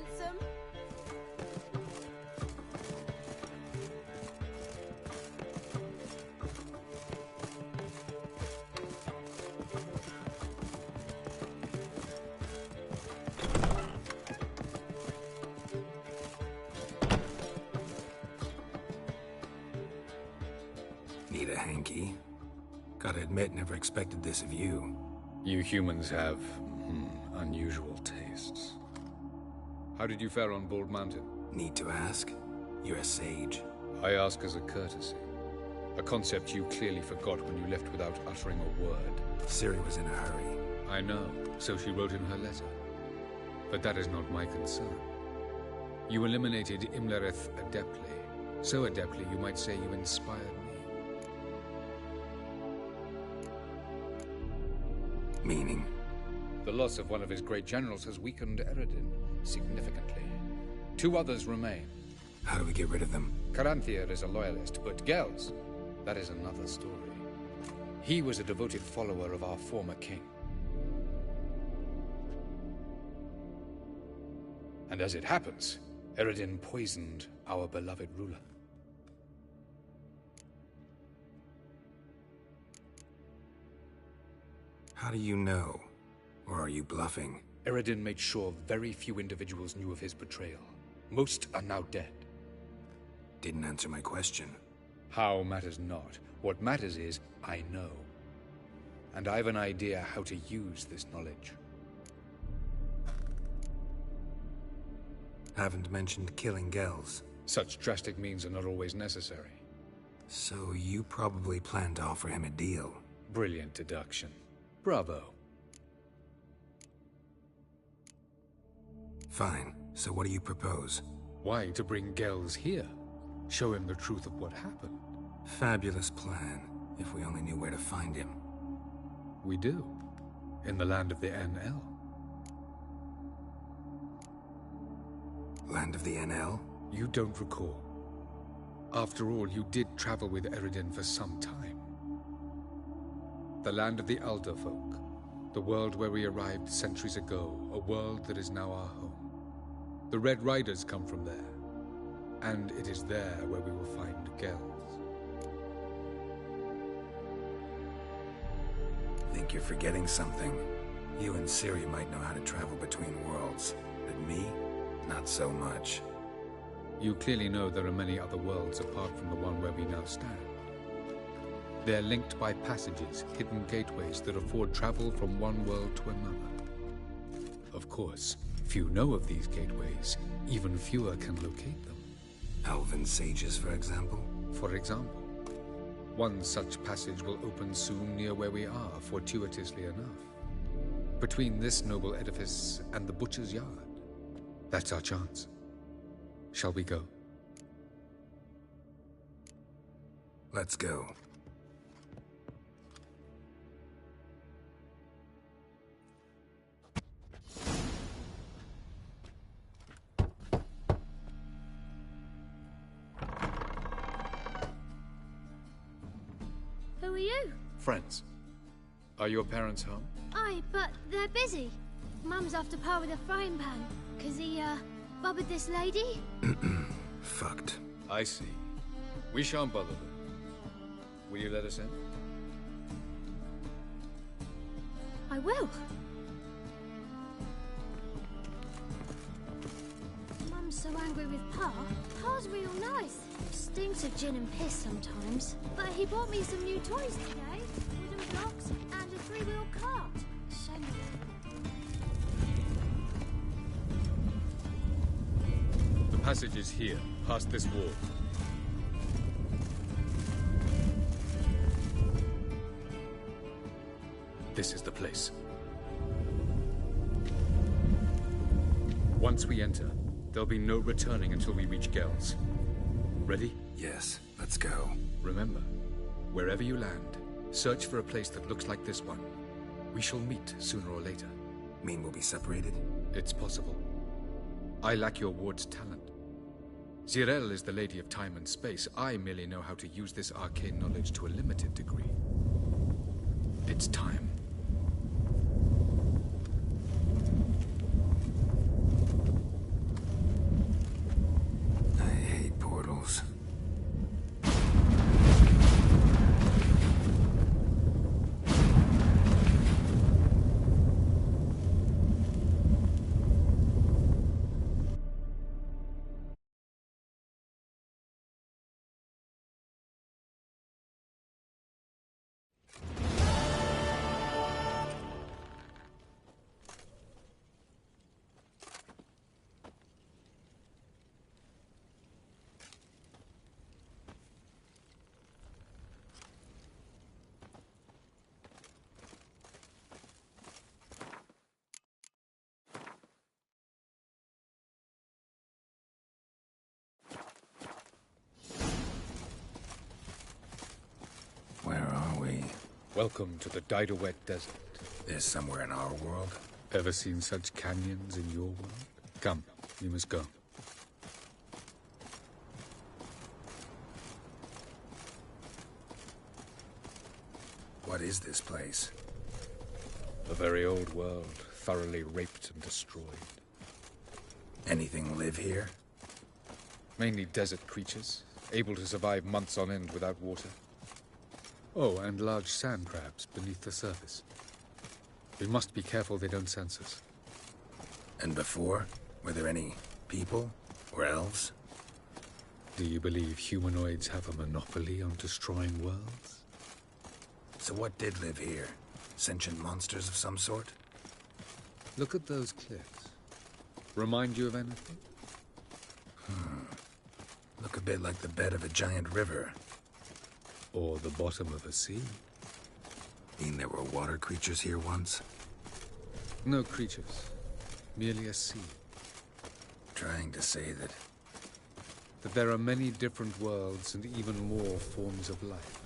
handsome. Need a hanky? Gotta admit, never expected this of you. You humans have, unusual tastes. How did you fare on Bald Mountain? Need to ask? You're a sage. I ask as a courtesy. A concept you clearly forgot when you left without uttering a word. Ciri was in a hurry. I know, so she wrote in her letter. But that is not my concern. You eliminated Imlerith adeptly. So adeptly you might say you inspired me. Meaning? The loss of one of his great generals has weakened Eredin significantly. 2 others remain. How do we get rid of them? Caranthir is a loyalist, but Gels, that is another story. He was a devoted follower of our former king. And as it happens, Eredin poisoned our beloved ruler. How do you know? Or are you bluffing? Eredin made sure very few individuals knew of his betrayal. Most are now dead. Didn't answer my question. How matters not. What matters is, I know. And I have an idea how to use this knowledge. Haven't mentioned killing Gels. Such drastic means are not always necessary. So you probably plan to offer him a deal. Brilliant deduction. Bravo. Fine. So what do you propose? Why, to bring Gels here. Show him the truth of what happened. Fabulous plan, if we only knew where to find him. We do. In the land of the NL. Land of the NL? You don't recall. After all, you did travel with Eredin for some time. The land of the Elder Folk. The world where we arrived centuries ago. A world that is now our home. The Red Riders come from there. And it is there where we will find Gels. Think you're forgetting something. You and Ciri might know how to travel between worlds. But me? Not so much. You clearly know there are many other worlds apart from the one where we now stand. They're linked by passages, hidden gateways that afford travel from one world to another. Of course, few know of these gateways. Even fewer can locate them. Elven sages, for example? For example. One such passage will open soon near where we are, fortuitously enough. Between this noble edifice and the butcher's yard. That's our chance. Shall we go? Let's go. Who are you? Friends. Are your parents home? Aye, but they're busy. Mum's off to par with a frying pan, 'cause he, bobbered this lady? Fucked. I see. We shan't bother them. Will you let us in? I will. Mum's so angry with Pa. Pa's real nice. Stinks of gin and piss sometimes. But he bought me some new toys today. Wooden blocks and a 3-wheel cart. Shame. The passage is here, past this wall. This is the place. Once we enter, there'll be no returning until we reach Gels. Ready? Yes, let's go. Remember, wherever you land, search for a place that looks like this one. We shall meet sooner or later. Mean we'll be separated? It's possible. I lack your ward's talent. Zirel is the lady of time and space. I merely know how to use this arcane knowledge to a limited degree. It's time. Welcome to the Didowet Desert. This somewhere in our world? Ever seen such canyons in your world? Come, you must go. What is this place? A very old world, thoroughly raped and destroyed. Anything live here? Mainly desert creatures, able to survive months on end without water. Oh, and large sand crabs beneath the surface. We must be careful they don't sense us. And before? Were there any people? Or elves? Do you believe humanoids have a monopoly on destroying worlds? So what did live here? Sentient monsters of some sort? Look at those cliffs. Remind you of anything? Look a bit like the bed of a giant river. Or the bottom of a sea? Mean there were water creatures here once? No creatures. Merely a sea. Trying to say that... That there are many different worlds and even more forms of life.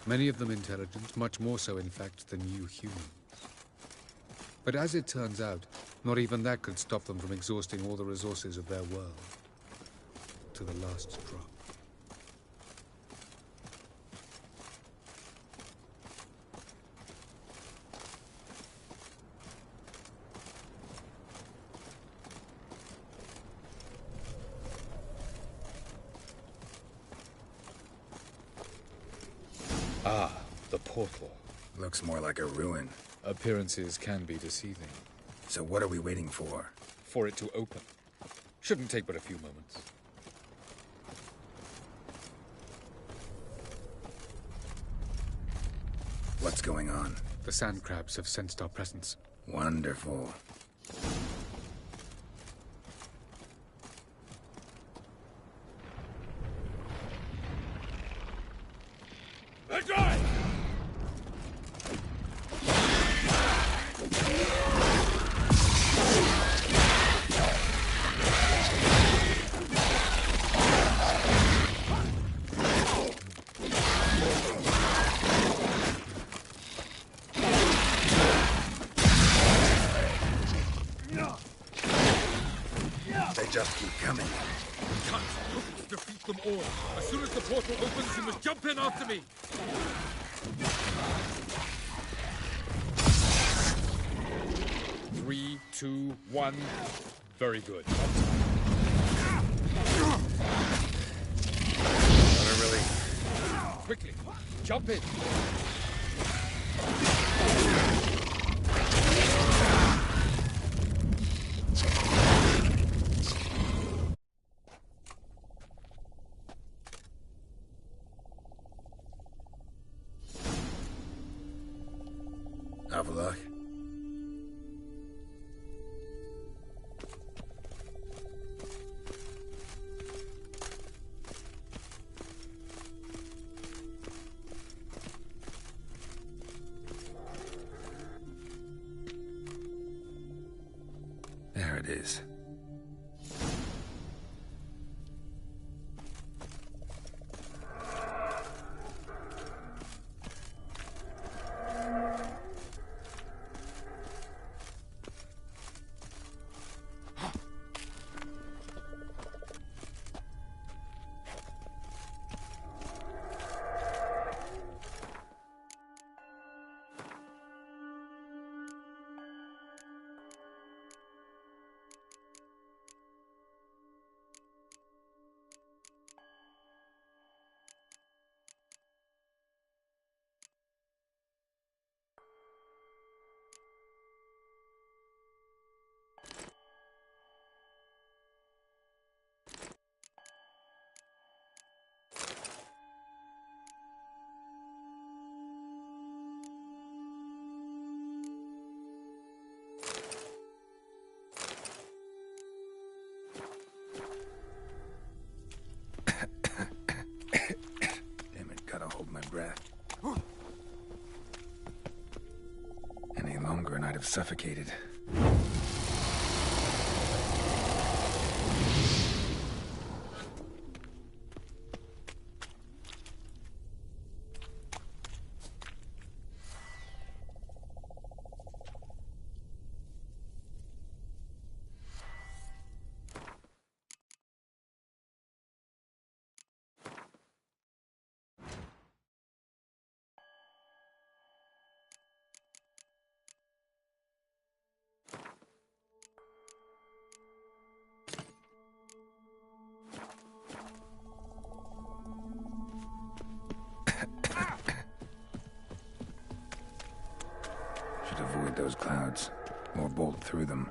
Many of them intelligent, much more so in fact than you humans. But as it turns out, not even that could stop them from exhausting all the resources of their world. To the last drop. Ah, the portal. Looks more like a ruin. Appearances can be deceiving. So what are we waiting for? For it to open. Shouldn't take but a few moments. What's going on? The sand crabs have sensed our presence. Wonderful. Just keep coming. We can't defeat them all. As soon as the portal opens, you must jump in after me. 3, 2, 1. Very good. Not really. Quickly, jump in. Have a look. There it is. Damn it, gotta hold my breath. Any longer and I'd have suffocated. those clouds, or bolt through them.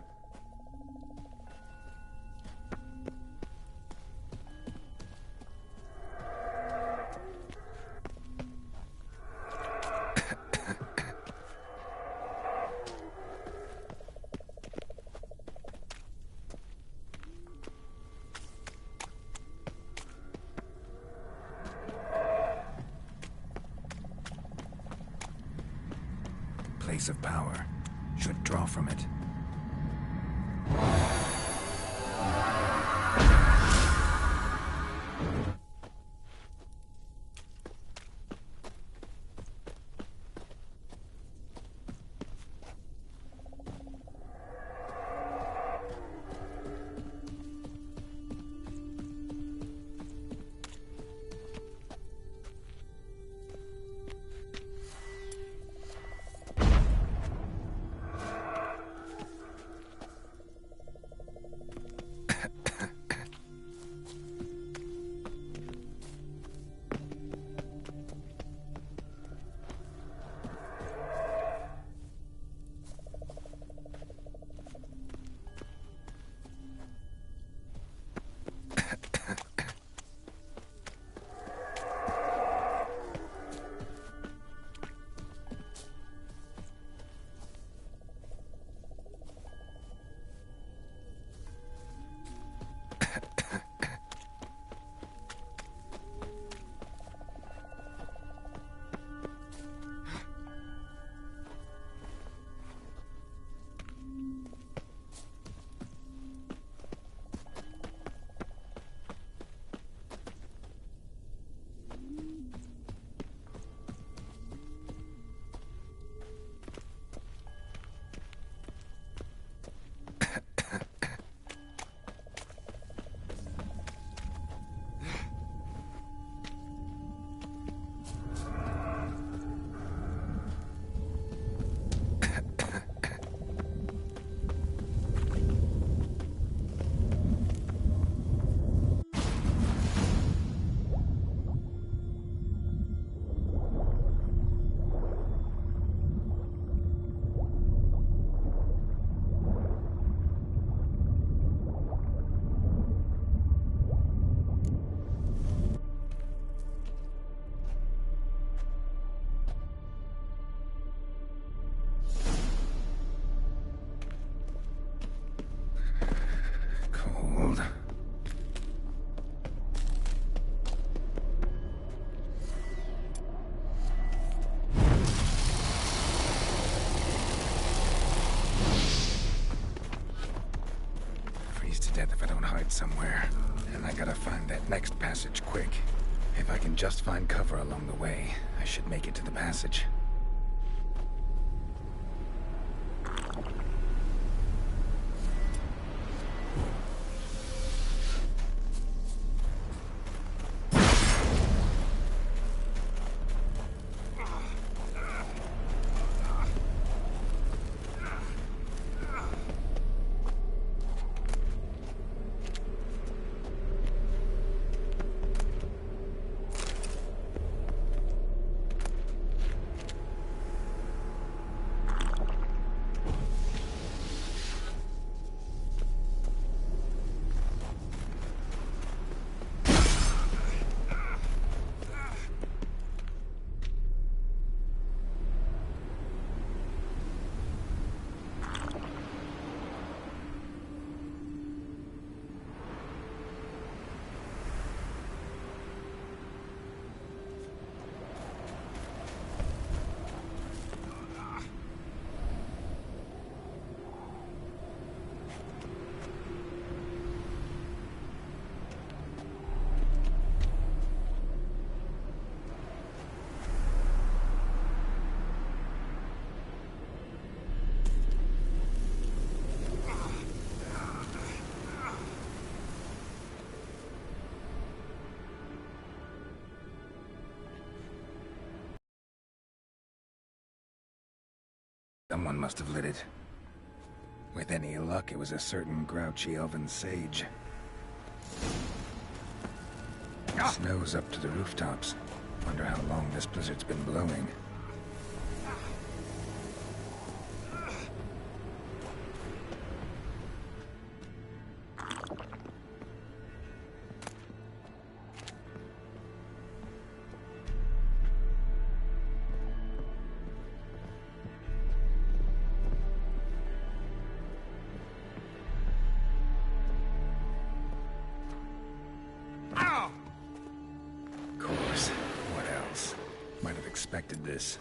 Place of power. Should draw from it. If I don't hide somewhere. And I gotta find that next passage quick. If I can just find cover along the way, I should make it to the passage. Someone must have lit it. With any luck, it was a certain grouchy elven sage. Snow's up to the rooftops. Wonder how long this blizzard's been blowing. expected this.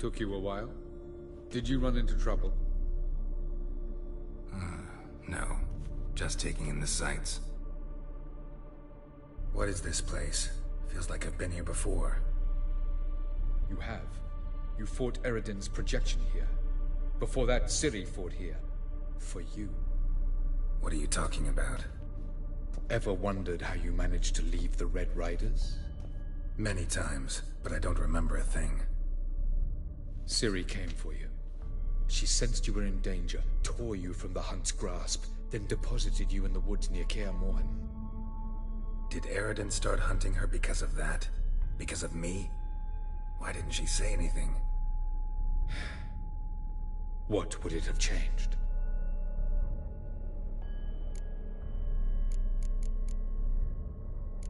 Took you a while? Did you run into trouble? No. Just taking in the sights. What is this place? Feels like I've been here before. You have. You fought Eridan's projection here. Before that, Ciri fought here. For you. What are you talking about? Ever wondered how you managed to leave the Red Riders? Many times, but I don't remember a thing. Ciri came for you. She sensed you were in danger, tore you from the Hunt's grasp, then deposited you in the woods near Kaer Morhen. Did Eridan start hunting her because of that? Because of me? Why didn't she say anything? What would it have changed?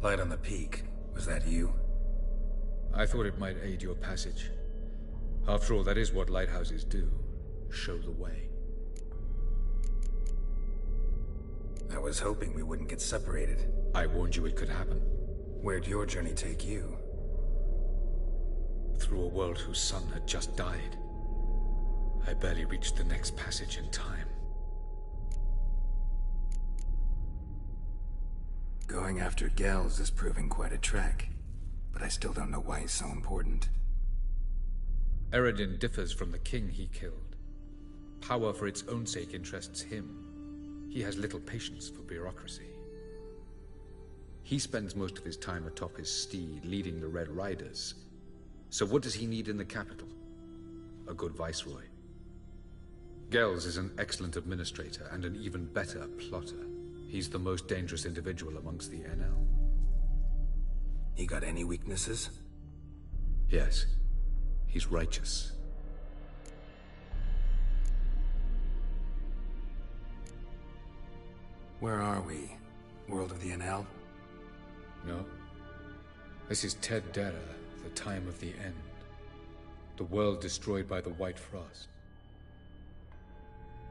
Light on the peak. Was that you? I thought it might aid your passage. After all, that is what lighthouses do. Show the way. I was hoping we wouldn't get separated. I warned you it could happen. Where'd your journey take you? Through a world whose sun had just died. I barely reached the next passage in time. Going after Gels is proving quite a trek, but I still don't know why he's so important. Eridan differs from the king he killed. Power for its own sake interests him. He has little patience for bureaucracy. He spends most of his time atop his steed, leading the Red Riders. So what does he need in the capital? A good viceroy. Gels is an excellent administrator and an even better plotter. He's the most dangerous individual amongst the NL. He got any weaknesses? Yes. He's righteous. Where are we? World of the NL? No. This is Ted Dera, the time of the end. The world destroyed by the White Frost.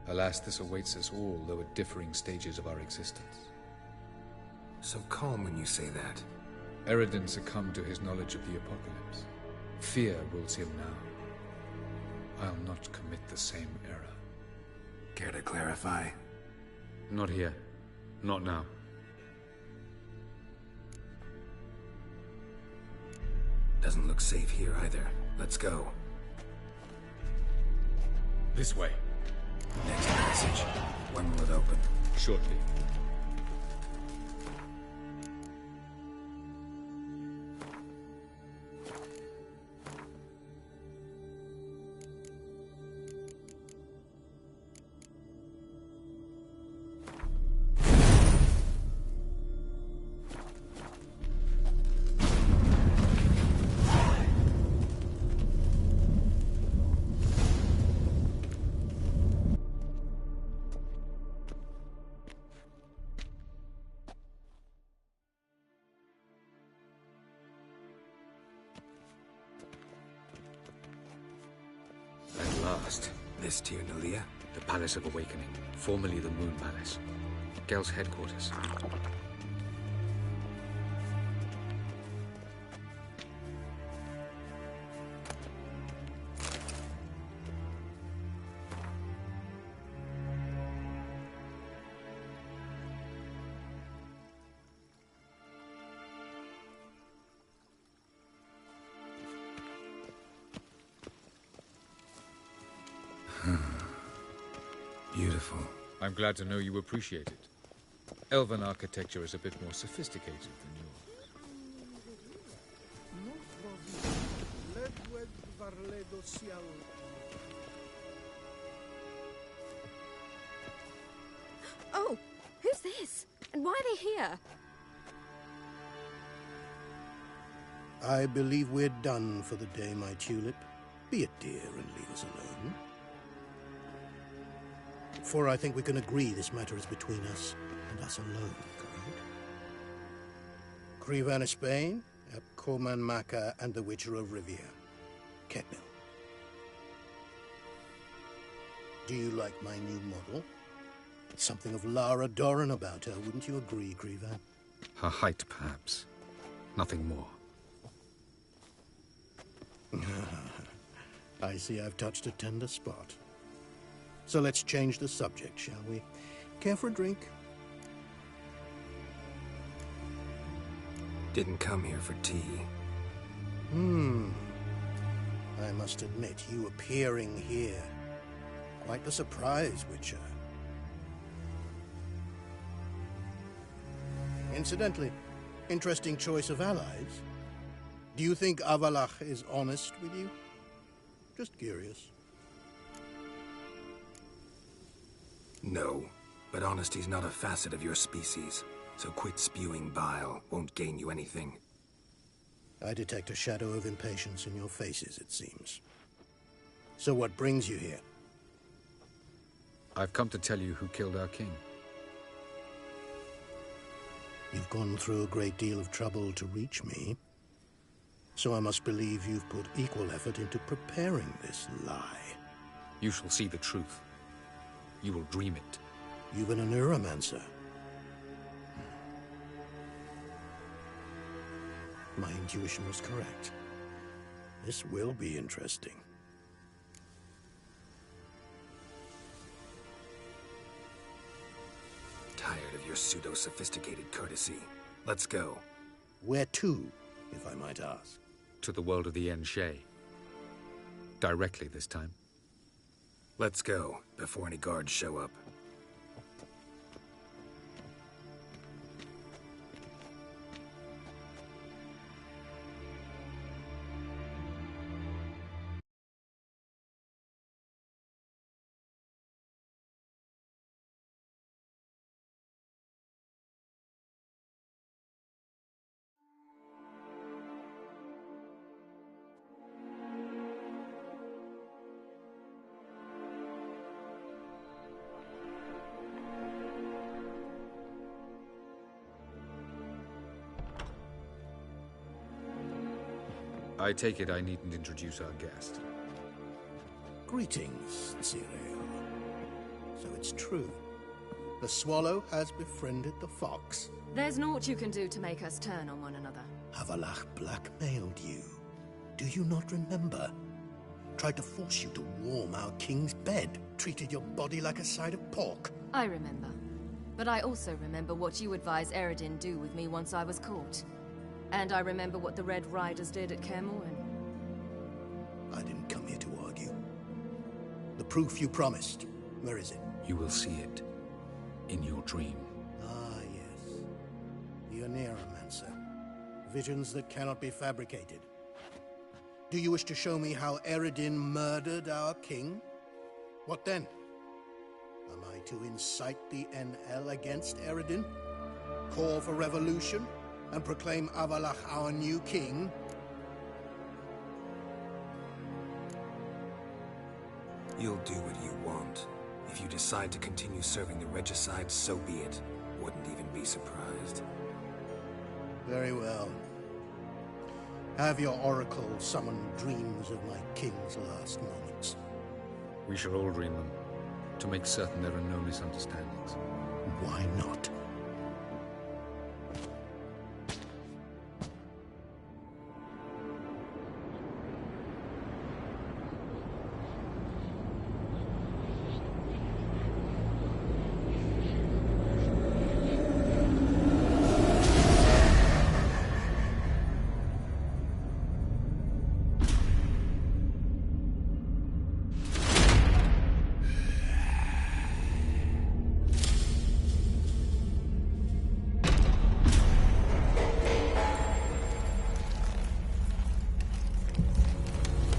Alas, this awaits us all, though at differing stages of our existence. So calm when you say that. Eredin succumbed to his knowledge of the apocalypse. Fear rules him now. I'll not commit the same error. Care to clarify? Not here. Not now. Doesn't look safe here either. Let's go. This way. Next passage. When will it open? Shortly. This Tirnalia? The Palace of Awakening, formerly the Moon Palace. Gel's headquarters. Beautiful. I'm glad to know you appreciate it. Elven architecture is a bit more sophisticated than yours. Oh, who's this? And why are they here? I believe we're done for the day, my tulip. Be a dear and leave us alone. For I think we can agree this matter is between us and us alone, correct? Krivan Spain, Koman Maka, and the Witcher of Rivia. Ketnil. Do you like my new model? It's something of Lara Doran about her, wouldn't you agree, Krivan? Her height, perhaps. Nothing more. I see I've touched a tender spot. So let's change the subject, shall we? Care for a drink? Didn't come here for tea. I must admit, you appearing here. Quite the surprise, Witcher. Incidentally, interesting choice of allies. Do you think Avalach is honest with you? Just curious. No, but honesty's not a facet of your species. So quit spewing bile. Won't gain you anything. I detect a shadow of impatience in your faces, it seems. So what brings you here? I've come to tell you who killed our king. You've gone through a great deal of trouble to reach me. So I must believe you've put equal effort into preparing this lie. You shall see the truth. You will dream it. You've been a neuromancer. My intuition was correct. This will be interesting. Tired of your pseudo-sophisticated courtesy. Let's go. Where to, if I might ask? To the world of the Enshe. Directly this time. Let's go, before any guards show up. I take it I needn't introduce our guest. Greetings, Cyril. So it's true. The swallow has befriended the fox. There's naught you can do to make us turn on one another. Avalach blackmailed you. Do you not remember? Tried to force you to warm our king's bed. Treated your body like a side of pork. I remember. But I also remember what you advised Eredin do with me once I was caught. And I remember what the Red Riders did at Kaer Morhen. I didn't come here to argue. The proof you promised, where is it? You will see it in your dream. Ah, yes. The Oneiromancer. Visions that cannot be fabricated. Do you wish to show me how Eredin murdered our king? What then? Am I to incite the NL against Eredin? Call for revolution? And proclaim Avalach our new king? You'll do what you want. If you decide to continue serving the regicide, so be it. Wouldn't even be surprised. Very well. Have your oracle summon dreams of my king's last moments. We shall all dream them, to make certain there are no misunderstandings. Why not?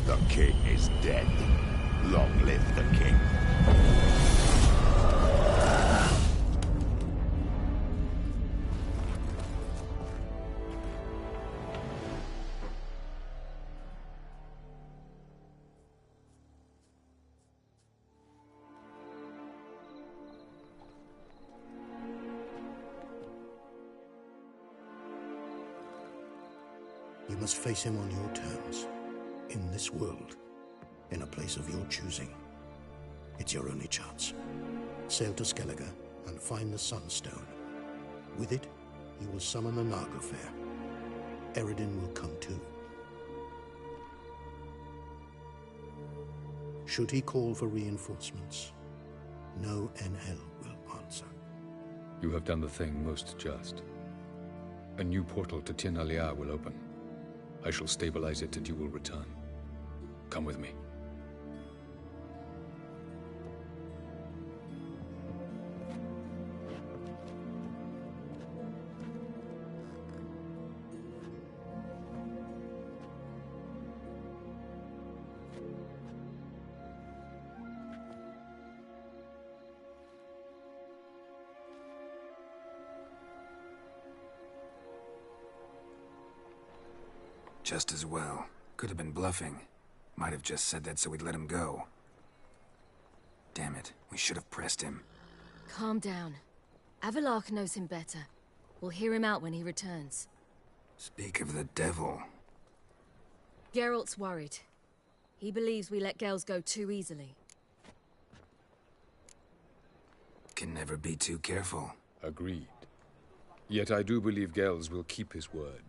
The king is dead. Long live the king. You must face him on your terms. In this world, in a place of your choosing. It's your only chance. Sail to Skellige and find the Sunstone. With it, you will summon the Nagelfair. Eredin will come too. Should he call for reinforcements, no NL will answer. You have done the thing most just. A new portal to Tir na Liar will open. I shall stabilize it and you will return. Come with me. Just as well. Could have been bluffing. Might have just said that so we'd let him go. Damn it, we should have pressed him. Calm down. Avalach knows him better. We'll hear him out when he returns. Speak of the devil. Geralt's worried. He believes we let Gels go too easily. Can never be too careful. Agreed. Yet I do believe Gels will keep his word.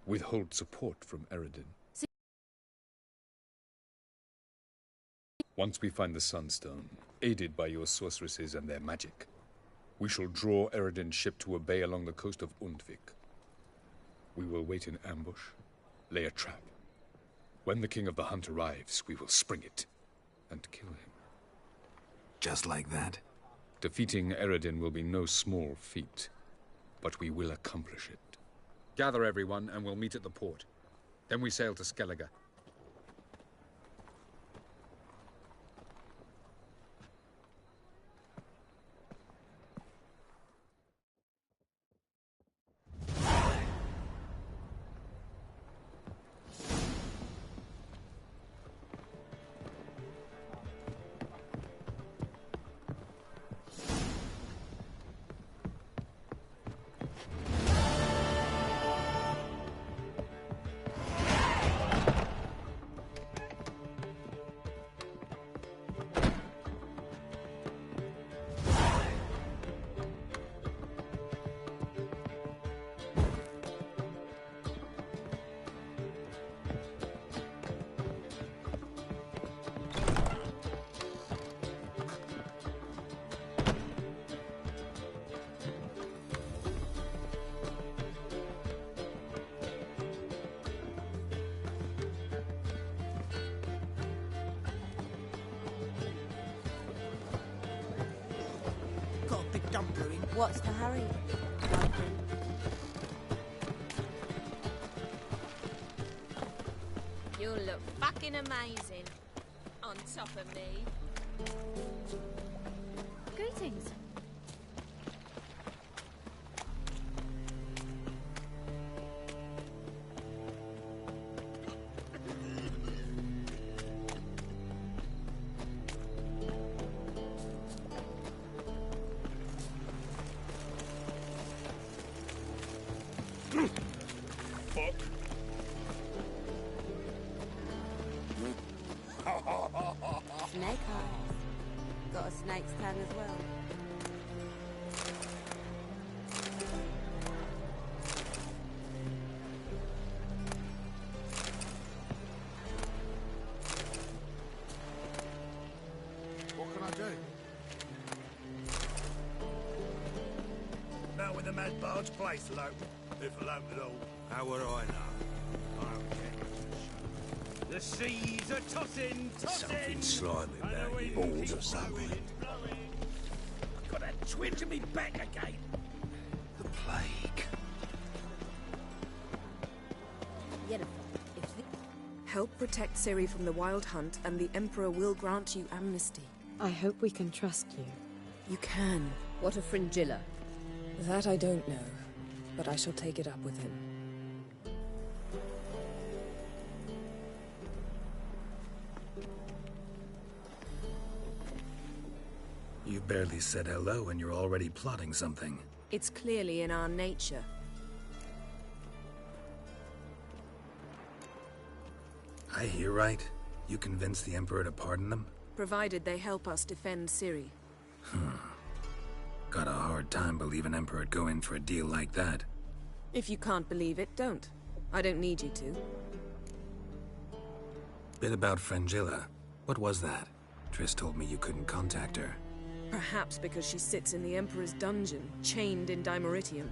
Withhold support from Eredin. Once we find the Sunstone, aided by your sorceresses and their magic, we shall draw Eredin's ship to a bay along the coast of Undvik. We will wait in ambush, lay a trap. When the King of the Hunt arrives, we will spring it and kill him. Just like that? Defeating Eredin will be no small feat, but we will accomplish it. Gather everyone, and we'll meet at the port. Then we sail to Skellige. What's the hurry? You'll look fucking amazing on top of me. Greetings. Snake eyes. Got a snake's tongue as well. What can I do? Now with the mad barge place alone, if alone at all. How would I know? I don't care. The seas are tossing, tossing. Something slimy about you. Balls or something. I've got a twinge in me back again. The plague. Help protect Ciri from the Wild Hunt, and the Emperor will grant you amnesty. I hope we can trust you. You can. What a fringilla. That I don't know, but I shall take it up with him. You barely said hello and you're already plotting something. It's clearly in our nature. I hear right? You convinced the Emperor to pardon them? Provided they help us defend Ciri. Got a hard time believing Emperor'd go in for a deal like that. If you can't believe it, don't. I don't need you to. Bit about Frangilla. What was that? Triss told me you couldn't contact her. Perhaps because she sits in the Emperor's dungeon, chained in Dimeritium.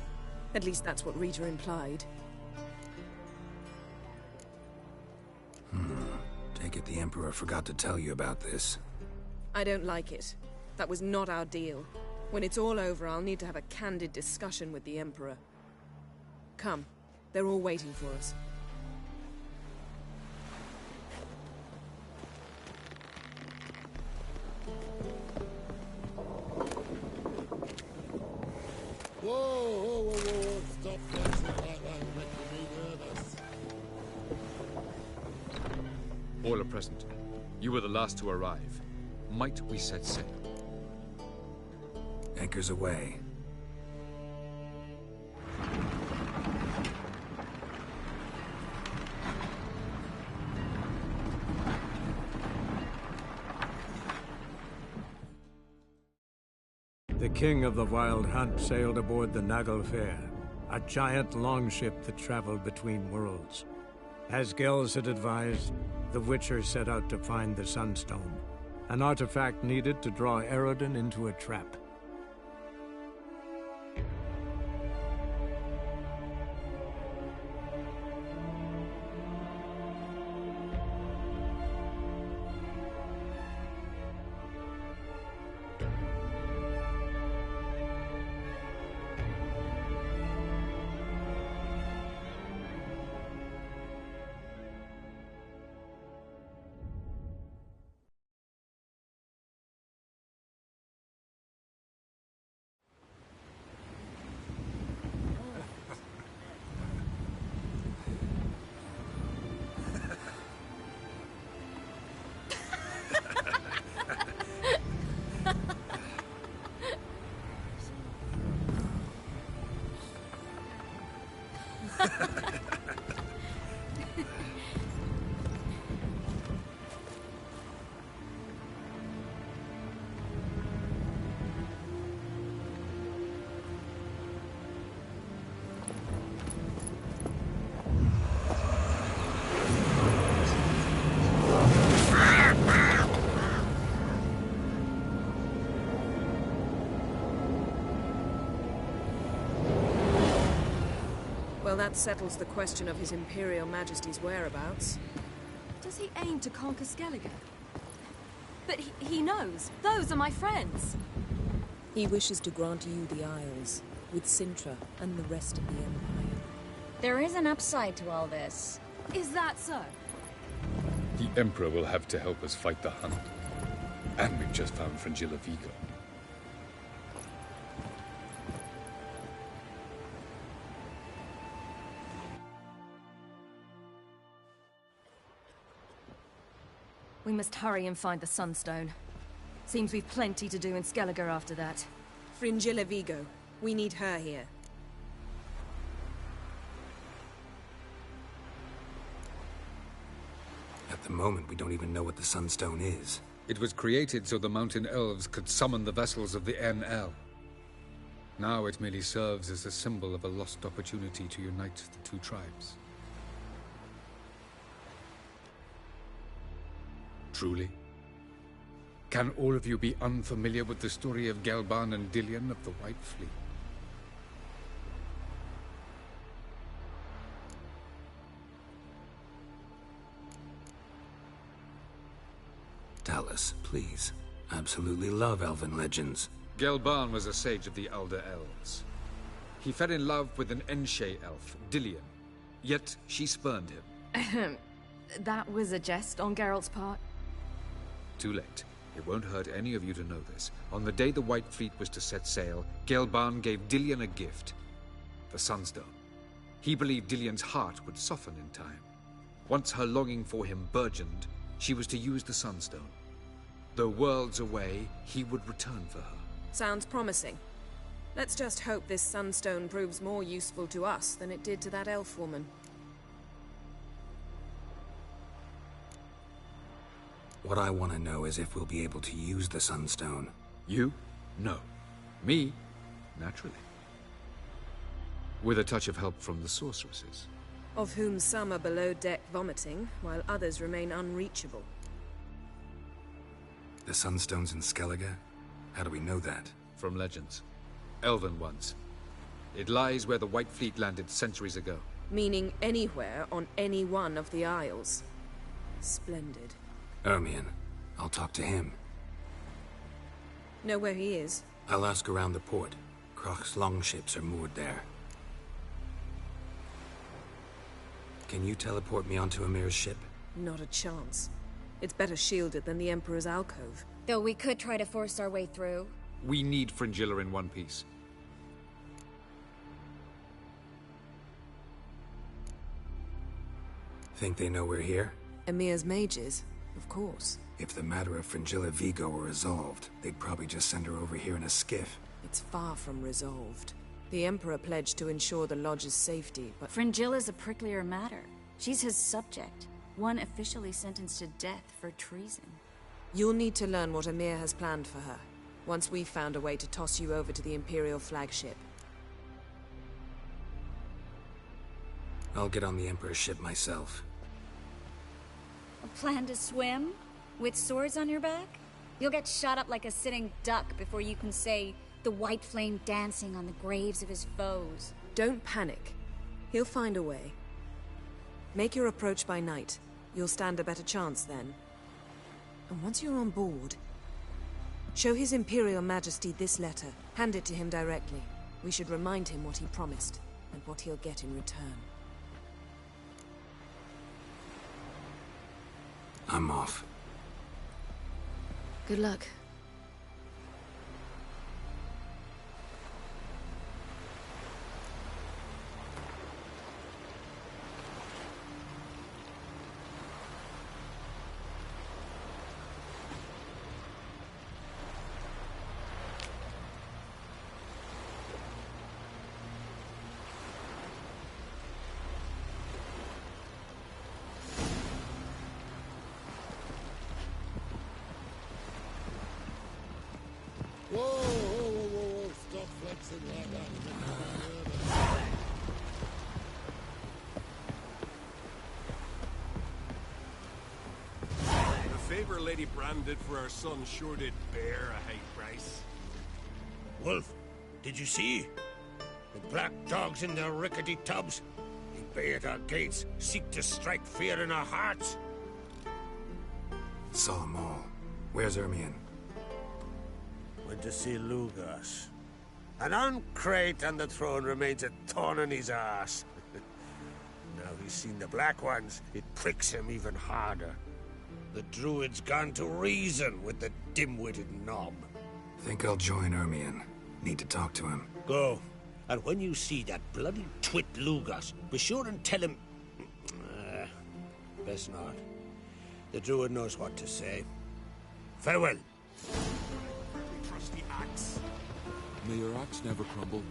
At least that's what Rita implied. Take it the Emperor forgot to tell you about this. I don't like it. That was not our deal. When it's all over, I'll need to have a candid discussion with the Emperor. Come. They're all waiting for us. Whoa, stop dancing like that, making me nervous. All are present. You were the last to arrive. Might we set sail? Anchors away. The king of the Wild Hunt sailed aboard the Naglfar, a giant longship that traveled between worlds. As Gels had advised, the Witcher set out to find the Sunstone, an artifact needed to draw Eredin into a trap. that settles the question of His Imperial Majesty's whereabouts. Does he aim to conquer Skellige? But he knows. Those are my friends. He wishes to grant you the Isles, with Sintra and the rest of the Empire. There is an upside to all this. Is that so? The Emperor will have to help us fight the Hunt. And we've just found Fringilla Vigo. We must hurry and find the Sunstone. Seems we've plenty to do in Skellige after that. Fringilla Vigo. We need her here. At the moment, we don't even know what the Sunstone is. It was created so the Mountain Elves could summon the vessels of the NL. Now it merely serves as a symbol of a lost opportunity to unite the two tribes. Truly? Can all of you be unfamiliar with the story of Gelban and Dillion of the White Fleet? Tell us, please. Absolutely love elven legends. Gelban was a sage of the Elder Elves. He fell in love with an Enshe elf, Dillion. Yet she spurned him. That was a jest on Geralt's part? Too late. It won't hurt any of you to know this. On the day the White Fleet was to set sail, Gelban gave Dillion a gift. The Sunstone. He believed Dillion's heart would soften in time. Once her longing for him burgeoned, she was to use the Sunstone. Though worlds away, he would return for her. Sounds promising. Let's just hope this Sunstone proves more useful to us than it did to that elf woman. What I want to know is if we'll be able to use the Sunstone. You? No. Me? Naturally. With a touch of help from the sorceresses. Of whom some are below deck vomiting, while others remain unreachable. The Sunstone's in Skellige? How do we know that? From legends. Elven ones. It lies where the White Fleet landed centuries ago. Meaning anywhere on any one of the Isles. Splendid. Ermion. I'll talk to him. Know where he is? I'll ask around the port. Croc's longships are moored there. Can you teleport me onto Amir's ship? Not a chance. It's better shielded than the Emperor's alcove. Though we could try to force our way through. We need Fringilla in one piece. Think they know we're here? Amir's mages, of course. If the matter of Fringilla Vigo were resolved, they'd probably just send her over here in a skiff. It's far from resolved. The Emperor pledged to ensure the Lodge's safety, but... Fringilla's a pricklier matter. She's his subject, one officially sentenced to death for treason. You'll need to learn what Amir has planned for her, once we've found a way to toss you over to the Imperial flagship. I'll get on the Emperor's ship myself. A plan to swim? With swords on your back? You'll get shot up like a sitting duck before you can say the white flame dancing on the graves of his foes. Don't panic. He'll find a way. Make your approach by night. You'll stand a better chance then. And once you're on board, show His Imperial Majesty this letter. Hand it to him directly. We should remind him what he promised, and what he'll get in return. I'm off. Good luck. Whoa, stop flexing like that. The favor Lady Brand did for our son sure did bear a high price. Wolf, did you see? The black dogs in their rickety tubs? bay at our gates, seek to strike fear in our hearts. Saw them all. Where's Ermion? Went to see Lugas. An uncrate on the throne remains a thorn in his ass. Now he's seen the Black Ones, it pricks him even harder. The Druid's gone to reason with the dim-witted knob. Think I'll join Ermion. Need to talk to him. Go. And when you see that bloody twit Lugas, be sure and tell him... best not. The Druid knows what to say. Farewell. Trusty axe. May your axe never crumble.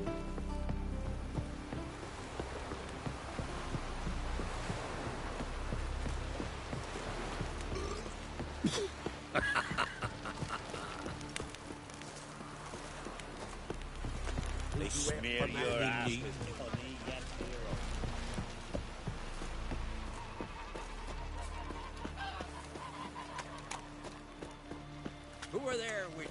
Smear your ass with honey, yet hero. Who are there, Witcher?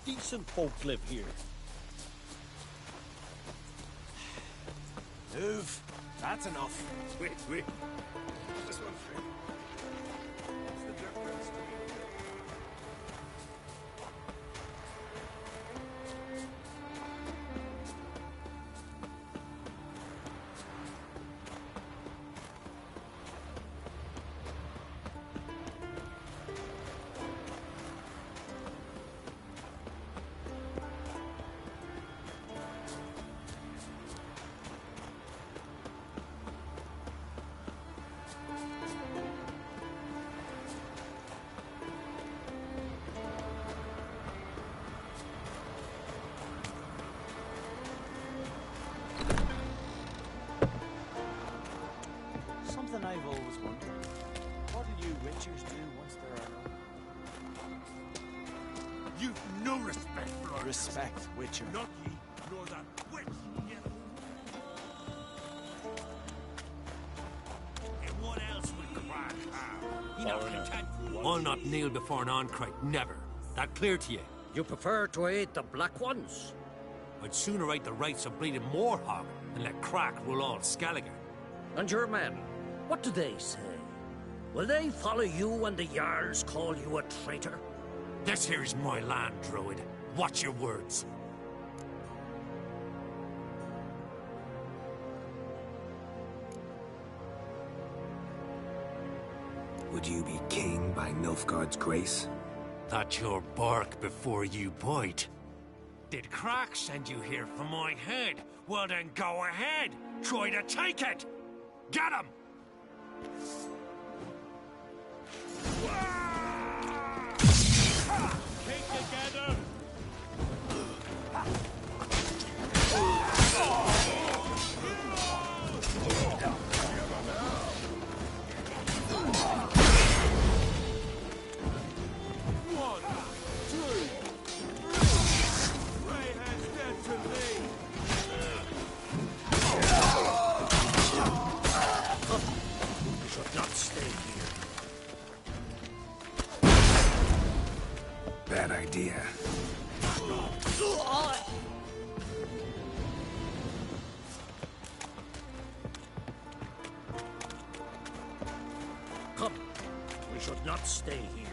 Decent folk live here. Move. That's enough. Wait. This one's free. It's the difference. Something I've always wondered. What do you witchers do once there are no... You've no respect for our Respect, witcher. Not ye, nor that witch. And what else would Crack have? He not content. I'll not kneel before an Oncrite, never. That clear to you? You prefer to aid the Black Ones? I'd sooner right the rights of bleeding Moorhog than let Crack rule all Skellige. And your men, what do they say? Will they follow you when the Jarls call you a traitor? This here's my land, Druid. Watch your words. Would you be king by Nilfgaard's grace? That's your bark before you bite. Did Crack send you here for my head? Well then go ahead. Try to take it. Get him! Keep together! Bad idea. Come, we should not stay here.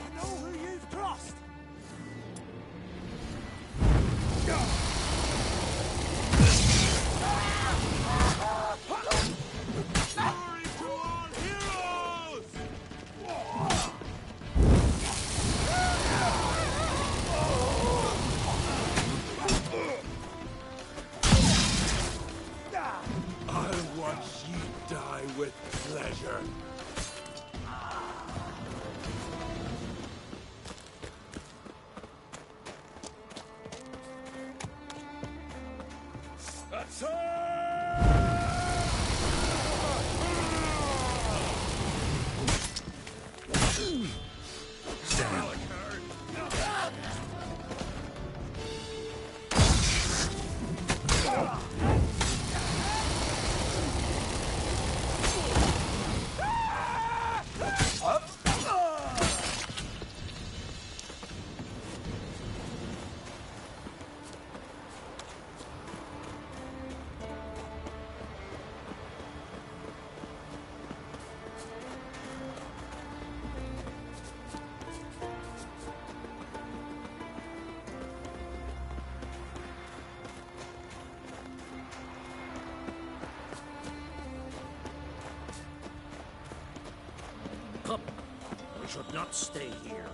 You know who you've crossed? I'll watch you die with pleasure. Come, we should not stay here.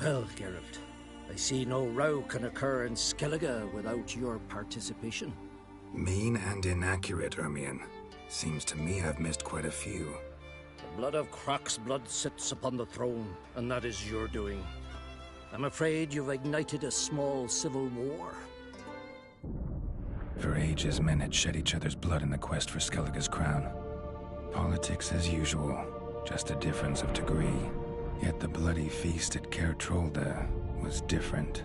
Well, Geralt, I see no row can occur in Skellige without your participation. Mean and inaccurate, Ermion. Seems to me I've missed quite a few. The blood of Croc's blood sits upon the throne, and that is your doing. I'm afraid you've ignited a small civil war. For ages, men had shed each other's blood in the quest for Skellige's crown. Politics as usual, just a difference of degree. Yet the bloody feast at Caer Trolda was different.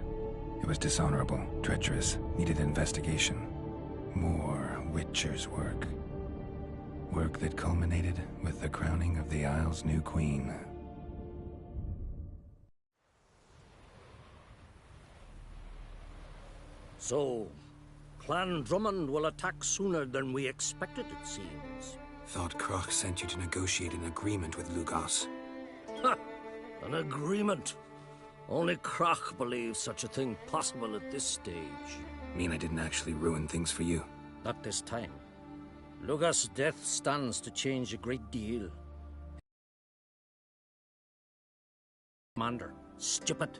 It was dishonorable, treacherous, needed investigation. More Witcher's work. Work that culminated with the crowning of the Isle's new queen. So, Clan Drummond will attack sooner than we expected, it seems. Thought Croc sent you to negotiate an agreement with Lugos. Ha! An agreement. Only Croc believes such a thing possible at this stage. Mean I didn't actually ruin things for you? Not this time. Lugos' death stands to change a great deal. Commander, stupid.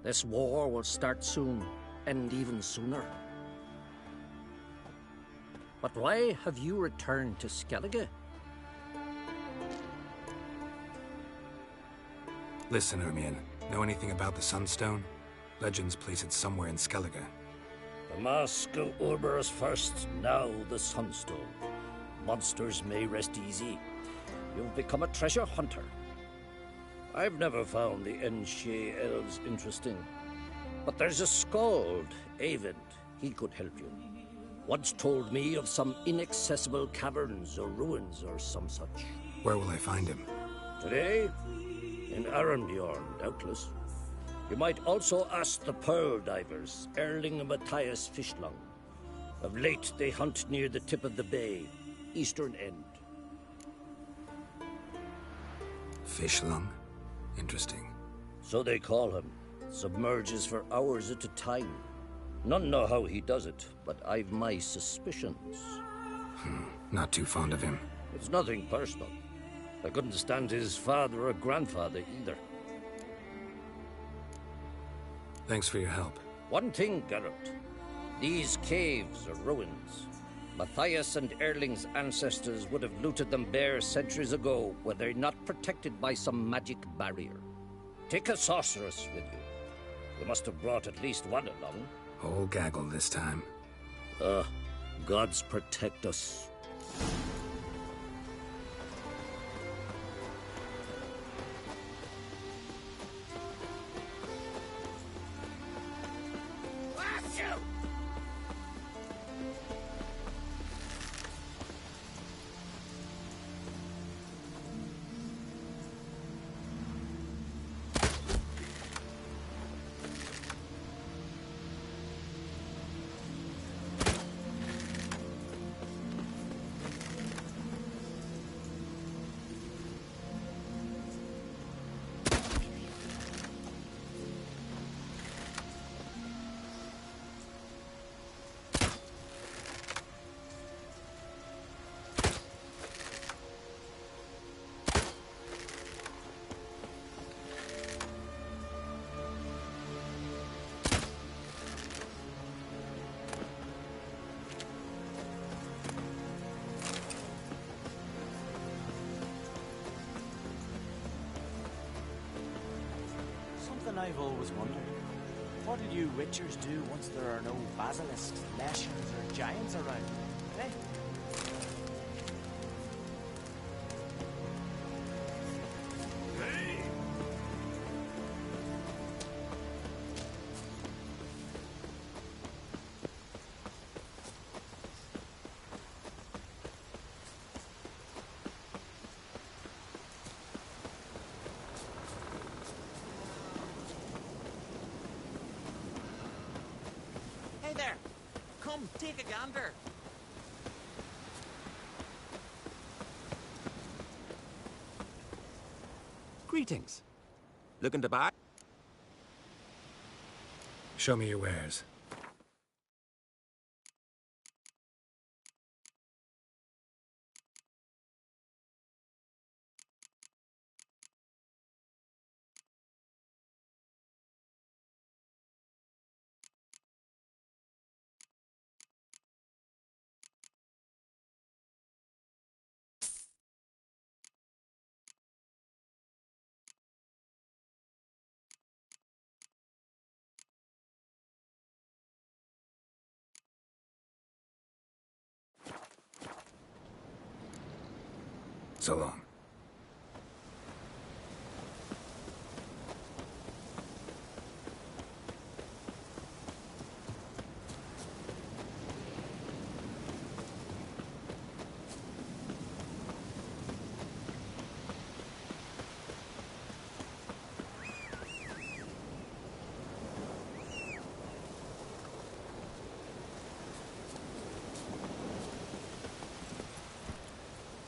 This war will start soon, end even sooner. But why have you returned to Skellige? Listen, Ermion. Know anything about the Sunstone? Legends place it somewhere in Skellige. The mask of Urberus first, now the Sunstone. Monsters may rest easy. You've become a treasure hunter. I've never found the Enshe elves interesting. But there's a skald, Avind. He could help you. Once told me of some inaccessible caverns or ruins or some such. Where will I find him? Today? In Arambjorn, doubtless. You might also ask the Pearl Divers, Erling and Matthias Fishlung. Of late, they hunt near the tip of the bay, eastern end. Fishlung? Interesting. So they call him. Submerges for hours at a time. None know how he does it, but I've my suspicions. Not too fond of him. It's nothing personal. I couldn't stand his father or grandfather either. Thanks for your help. One thing, Geralt. These caves are ruins. Matthias and Erling's ancestors would have looted them bare centuries ago were they not protected by some magic barrier. Take a sorceress with you. You must have brought at least one along. Whole gaggle this time. Gods protect us. I've always wondered. What did you witchers do once there are no basilisks, leshens, or giants around? Eh? Hey there! Come, take a gander! Greetings. Looking to buy? Show me your wares. So long.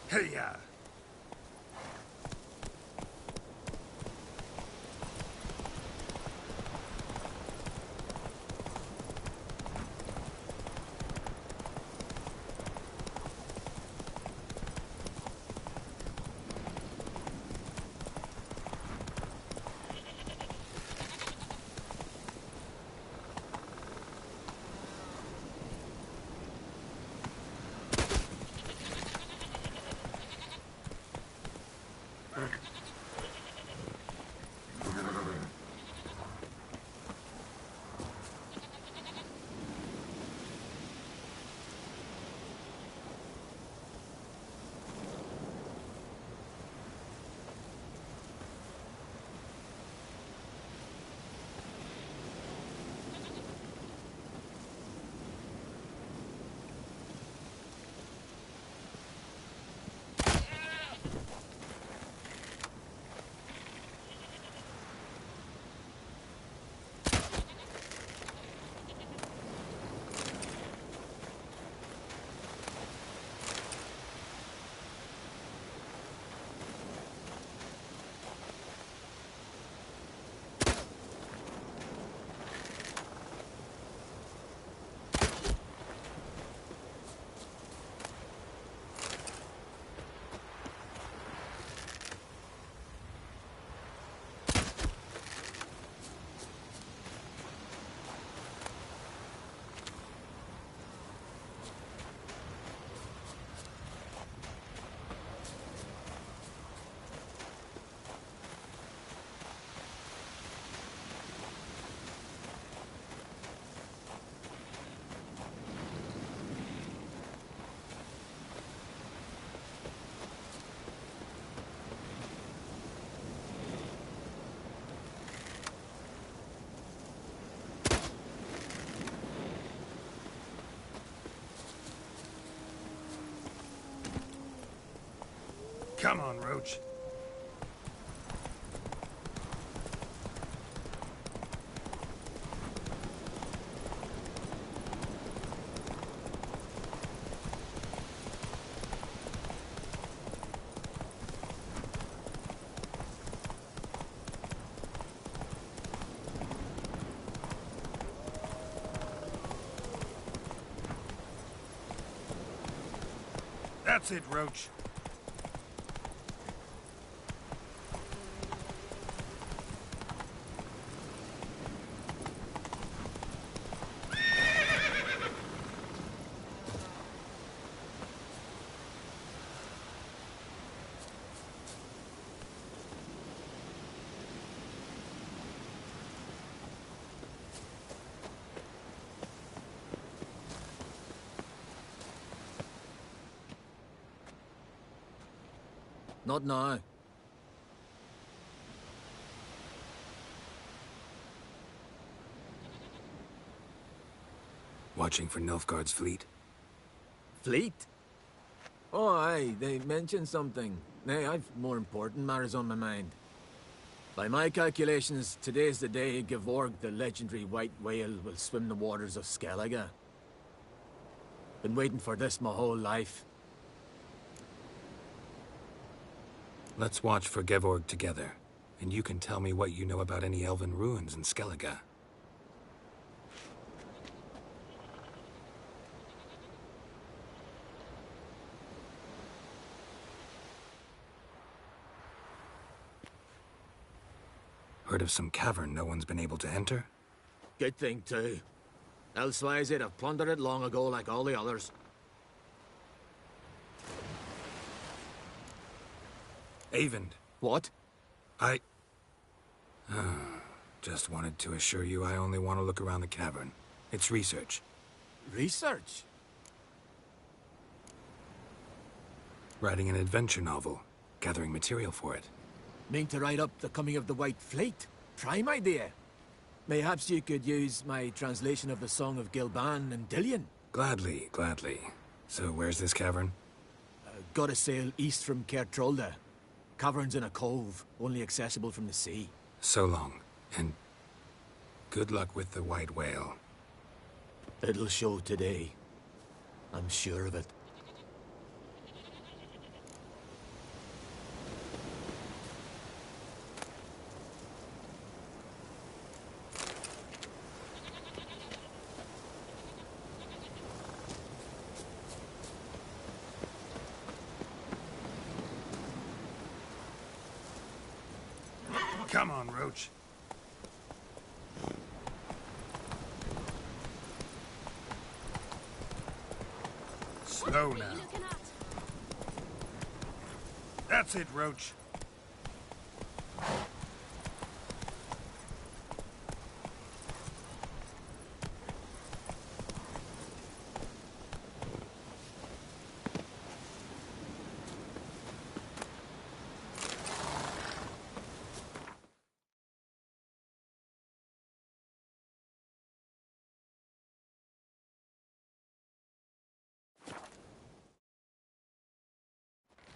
Hey-ya! Come on, Roach. That's it, Roach. Not now. Watching for Nilfgaard's fleet? Fleet? Oh, aye, they mentioned something. Nay, I've more important matters on my mind. By my calculations, today's the day Gevorg, the legendary white whale, will swim the waters of Skellige. Been waiting for this my whole life. Let's watch for Gevorg together, and you can tell me what you know about any elven ruins in Skellige. Heard of some cavern no one's been able to enter? Good thing, too. Elsewise, they'd have plundered it long ago like all the others. Avend. What? Just wanted to assure you I only want to look around the cavern. It's research. Research? Writing an adventure novel. Gathering material for it. Mean to write up the coming of the White Fleet? Prime idea. Mayhaps you could use my translation of the Song of Gilban and Dillion. Gladly, gladly. So where's this cavern? Gotta sail east from Caer Trolde. Cavern's in a cove, only accessible from the sea. So long, and good luck with the white whale. It'll show today. I'm sure of it. Come on, Roach. Slow now. That's it, Roach.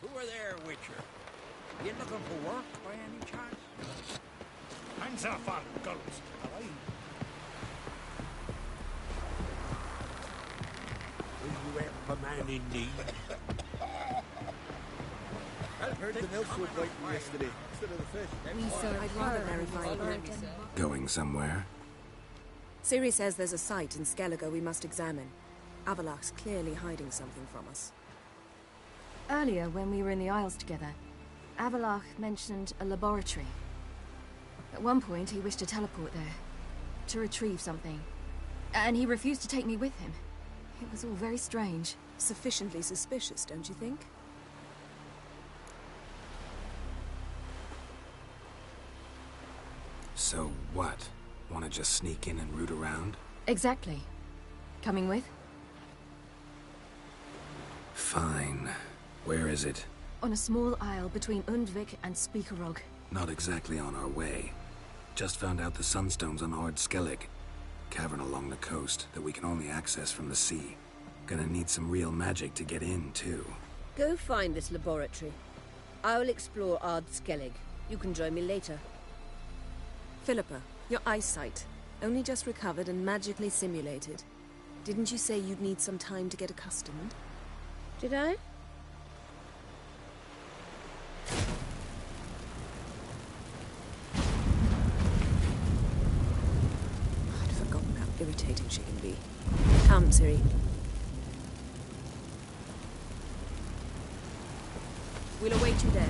Who are there, Witcher? You looking for work by any chance? Hands off on goats, aye. Will you help a man in need? I heard the elves were biting yesterday instead of the fish. I'd rather verify that. Going somewhere? Ciri says there's a site in Skellige we must examine. Avalach's clearly hiding something from us. Earlier, when we were in the Isles together, Avalach mentioned a laboratory. At one point, he wished to teleport there, to retrieve something. And he refused to take me with him. It was all very strange. Sufficiently suspicious, don't you think? So what? Want to just sneak in and root around? Exactly. Coming with? Fine. Where is it? On a small isle between Undvik and Speakerog. Not exactly on our way. Just found out the sunstones on Ard Skellig. Cavern along the coast that we can only access from the sea. Gonna need some real magic to get in, too. Go find this laboratory. I'll explore Ard Skellig. You can join me later. Philippa, your eyesight. Only just recovered and magically simulated. Didn't you say you'd need some time to get accustomed? Did I? I'd forgotten how irritating she can be. Come, Ciri. We'll await you there.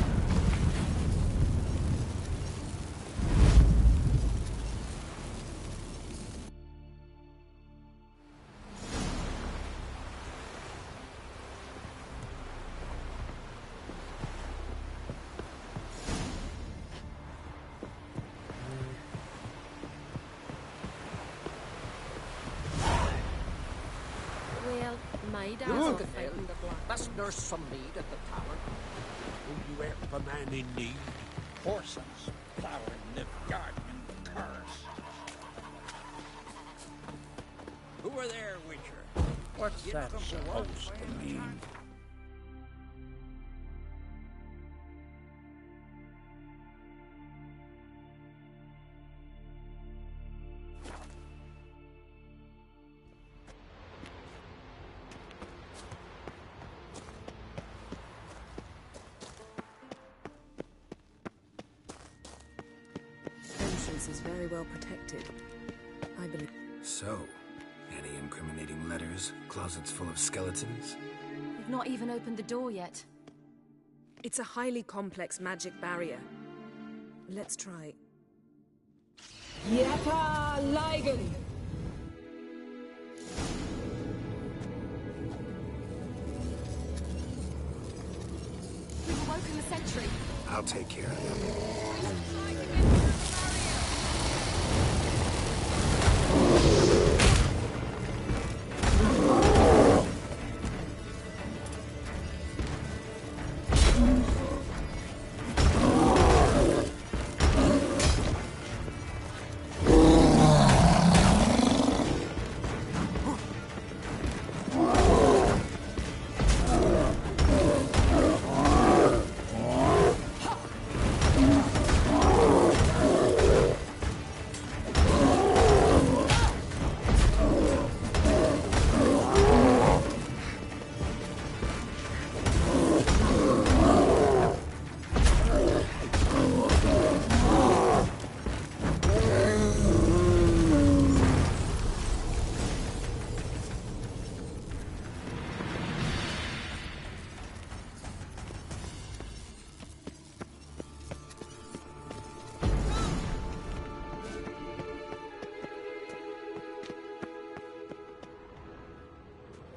Well, my dad's Look off at fighting him. the black. Must nurse some need at the tower. Will you help a man in need? Horses, plowing the garden and the curse. Who are there, Witcher? What's that supposed to mean? Entrance is very well protected. I believe. So, any incriminating letters? Closets full of skeletons? We've not even opened the door yet. It's a highly complex magic barrier. Let's try. Yeta Ligen! We've awoken the sentry. I'll take care of them.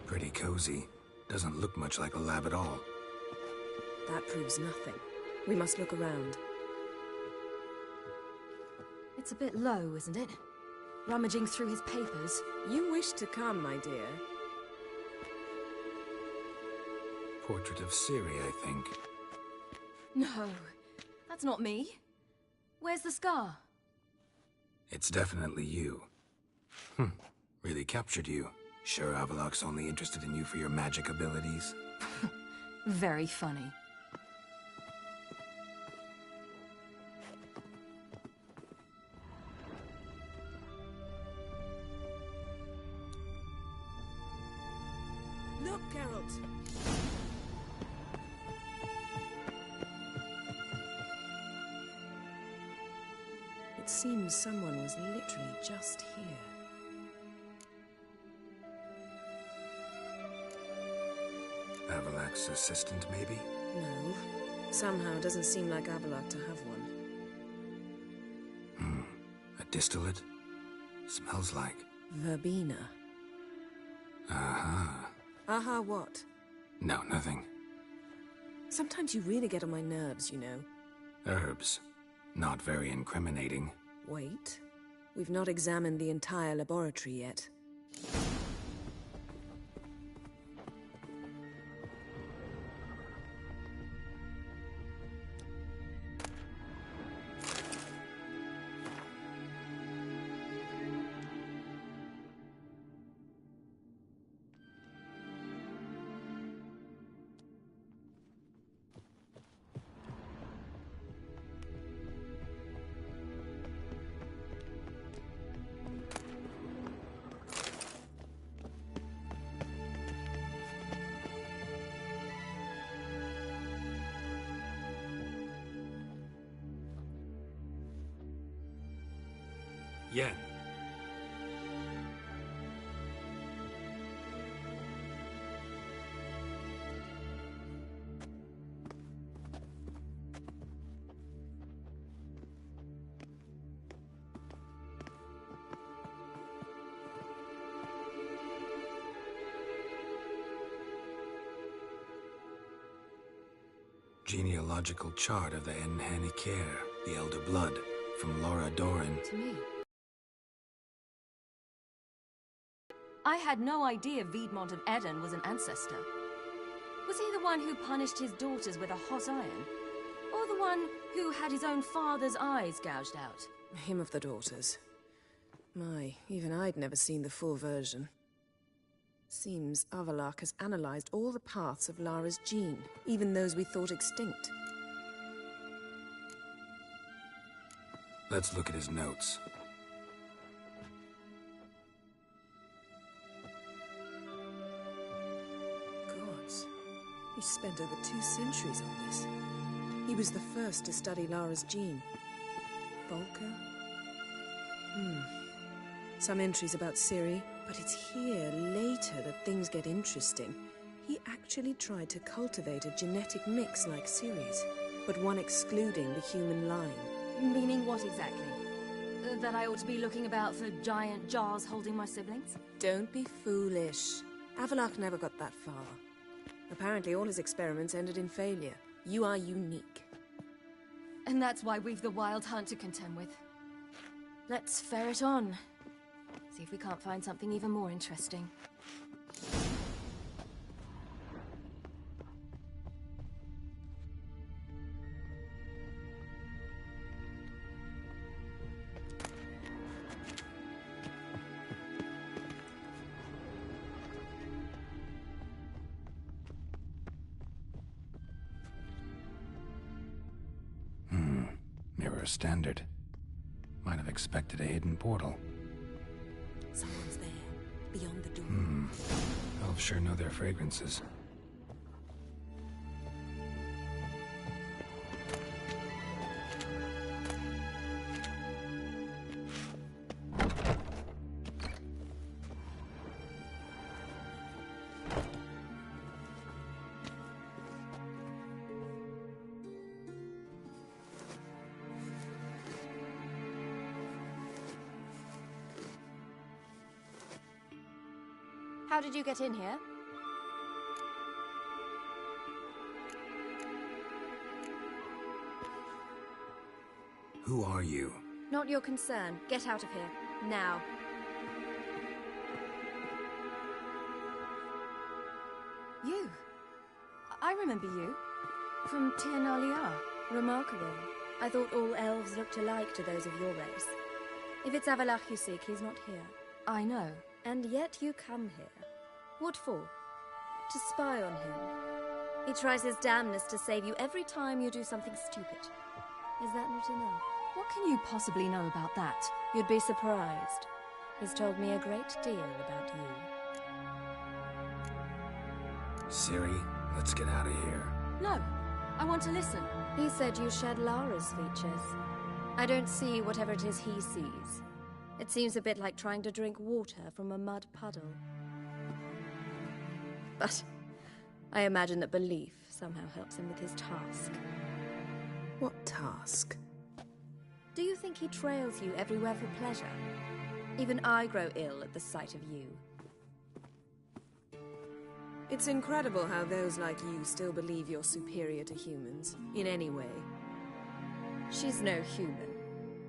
Pretty cozy. Doesn't look much like a lab at all. That proves nothing. We must look around. It's a bit low, isn't it? Rummaging through his papers. You wish to come, my dear. Portrait of Ciri, I think. No, that's not me. Where's the scar? It's definitely you. Really captured you. Sure Avalok's only interested in you for your magic abilities? Very funny. Look, Geralt! It seems someone was literally just here. Avalok's assistant, maybe? No. Somehow doesn't seem like Avalok to have one. A distillate? Smells like... Verbena. Aha. Aha what? No, nothing. Sometimes you really get on my nerves, you know. Herbs. Not very incriminating. Wait. We've not examined the entire laboratory yet. Yeah. Genealogical chart of the Enhanikir, the Elder Blood, from Laura Doran. To me. I had no idea Viedmont of Eden was an ancestor. Was he the one who punished his daughters with a hot iron? Or the one who had his own father's eyes gouged out? Him of the daughters. My, even I'd never seen the full version. Seems Avallac'h has analyzed all the paths of Lara's gene, even those we thought extinct. Let's look at his notes. Gods. He spent over 2 centuries on this. He was the first to study Lara's gene. Volker? Some entries about Ciri, but it's here, later, that things get interesting. He actually tried to cultivate a genetic mix like Ciri's, but one excluding the human line. Meaning what exactly? That I ought to be looking about for giant jars holding my siblings? Don't be foolish. Avallac'h never got that far. Apparently all his experiments ended in failure. You are unique. And that's why we've the Wild Hunt to contend with. Let's ferret on. See if we can't find something even more interesting. Mirror standard. Might have expected a hidden portal. Someone's there, beyond the door. Elves sure know their fragrances. How did you get in here? Who are you? Not your concern. Get out of here. Now. You. I remember you. From Tir Nalia. Remarkable. I thought all elves looked alike to those of your race. If it's Avallac'h you seek, he's not here. I know. And yet you come here. What for? To spy on him. He tries his damnedest to save you every time you do something stupid. Is that not enough? What can you possibly know about that? You'd be surprised. He's told me a great deal about you. Ciri, let's get out of here. No, I want to listen. He said you shared Lara's features. I don't see whatever it is he sees. It seems a bit like trying to drink water from a mud puddle. But I imagine that belief somehow helps him with his task. What task? Do you think he trails you everywhere for pleasure? Even I grow ill at the sight of you. It's incredible how those like you still believe you're superior to humans, in any way. She's no human.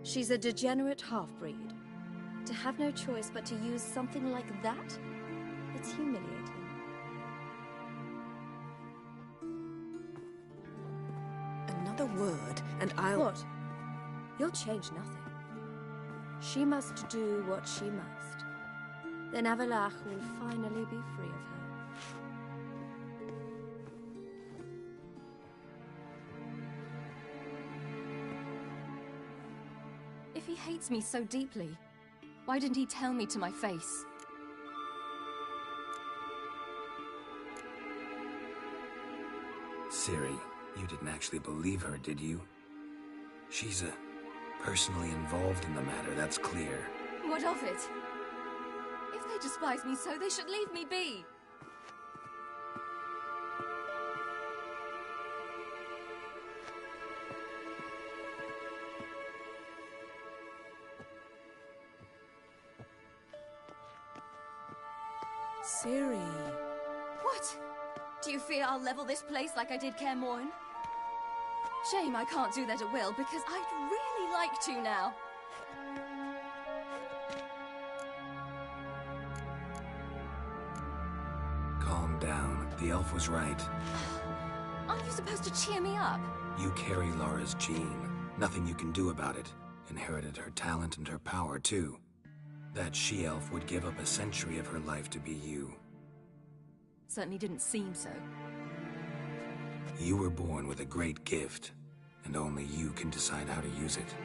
She's a degenerate half-breed. To have no choice but to use something like that? It's humiliating. Another word, and I'll... What? You'll change nothing. She must do what she must. Then Avallac'h will finally be free of her. If he hates me so deeply, why didn't he tell me to my face? Ciri, you didn't actually believe her, did you? She's personally involved in the matter, that's clear. What of it? If they despise me so, they should leave me be. Ciri. What? Do you fear I'll level this place like I did Kaer Morhen? Shame I can't do that at will, because I'd really like to now. Calm down. The elf was right. Aren't you supposed to cheer me up? You carry Lara's gene. Nothing you can do about it. Inherited her talent and her power, too. That she-elf would give up a century of her life to be you. Certainly didn't seem so. You were born with a great gift, and only you can decide how to use it.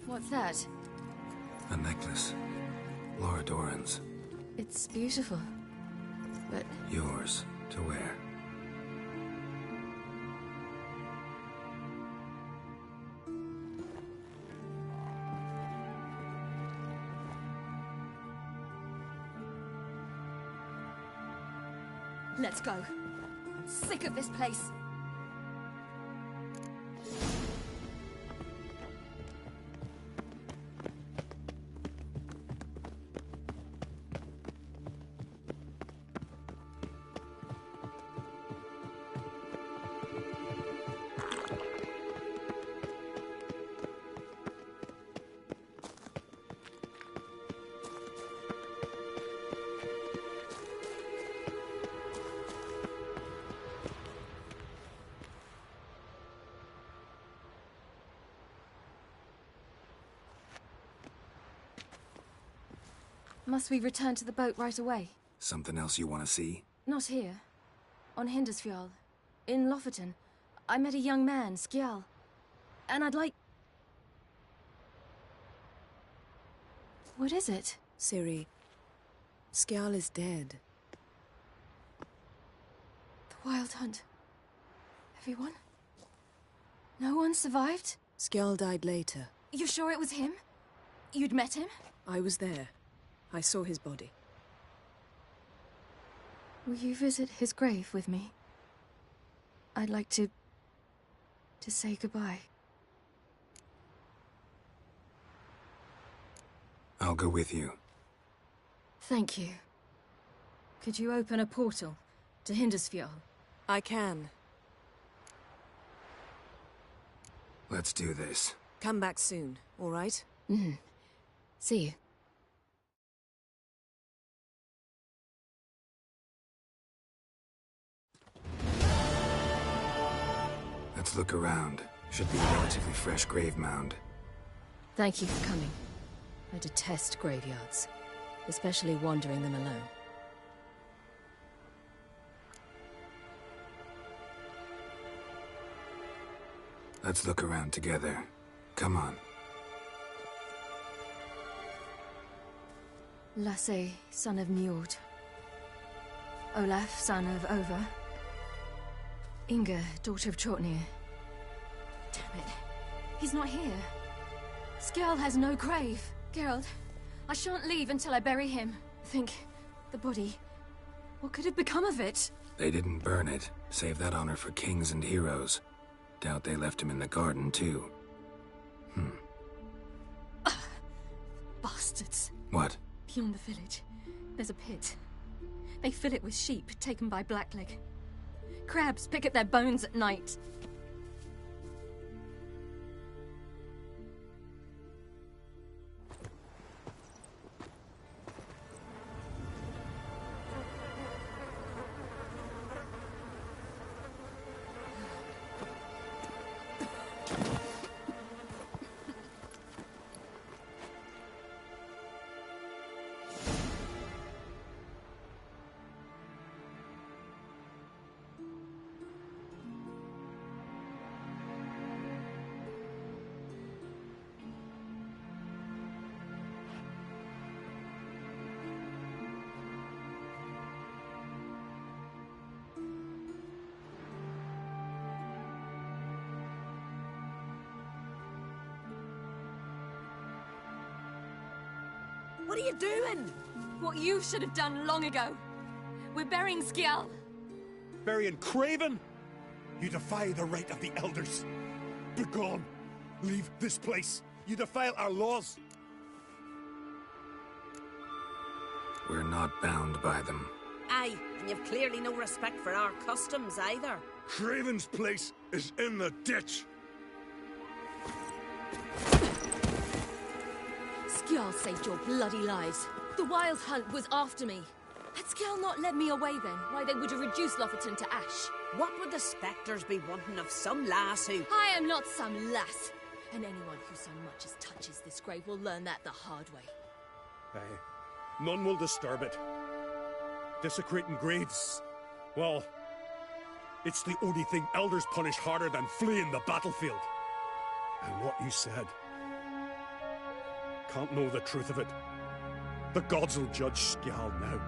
What's that? A necklace. Lara Doran's. It's beautiful, but... Yours to wear. Let's go. I'm sick of this place. Must we return to the boat right away? Something else you want to see? Not here. On Hindersfjall. In Lofoten. I met a young man, Skjal. And I'd like... What is it? Ciri, Skjal is dead. The Wild Hunt. Everyone? No one survived? Skjal died later. You sure it was him? You'd met him? I was there. I saw his body. Will you visit his grave with me? I'd like to say goodbye. I'll go with you. Thank you. Could you open a portal to Hindersfjall? I can. Let's do this. Come back soon, all right? Mm-hmm. See you. Let's look around. Should be a relatively fresh grave mound. Thank you for coming. I detest graveyards, especially wandering them alone. Let's look around together. Come on. Lasse, son of Njord. Olaf, son of Over. Inga, daughter of Trotnir. Damn it. He's not here. Skjal has no grave. Geralt, I shan't leave until I bury him. Think, the body. What could have become of it? They didn't burn it. Save that honor for kings and heroes. Doubt they left him in the garden, too. Bastards. What? Beyond the village, there's a pit. They fill it with sheep taken by Blackleg. Crabs pick at their bones at night. What are you doing? What you should have done long ago. We're burying Skjall. Burying Craven? You defy the right of the elders. Begone. Leave this place. You defile our laws. We're not bound by them. Aye, and you've clearly no respect for our customs either. Craven's place is in the ditch. Skjall saved your bloody lives. The Wild Hunt was after me. Had Skjall not led me away then, why they would have reduced Lofferton to ash. What would the spectres be wanting of some lass who... I am not some lass. And anyone who so much as touches this grave will learn that the hard way. Aye. None will disturb it. Desecrating graves. Well, it's the only thing elders punish harder than fleeing the battlefield. And what you said. Can't know the truth of it. The gods will judge Skjall now.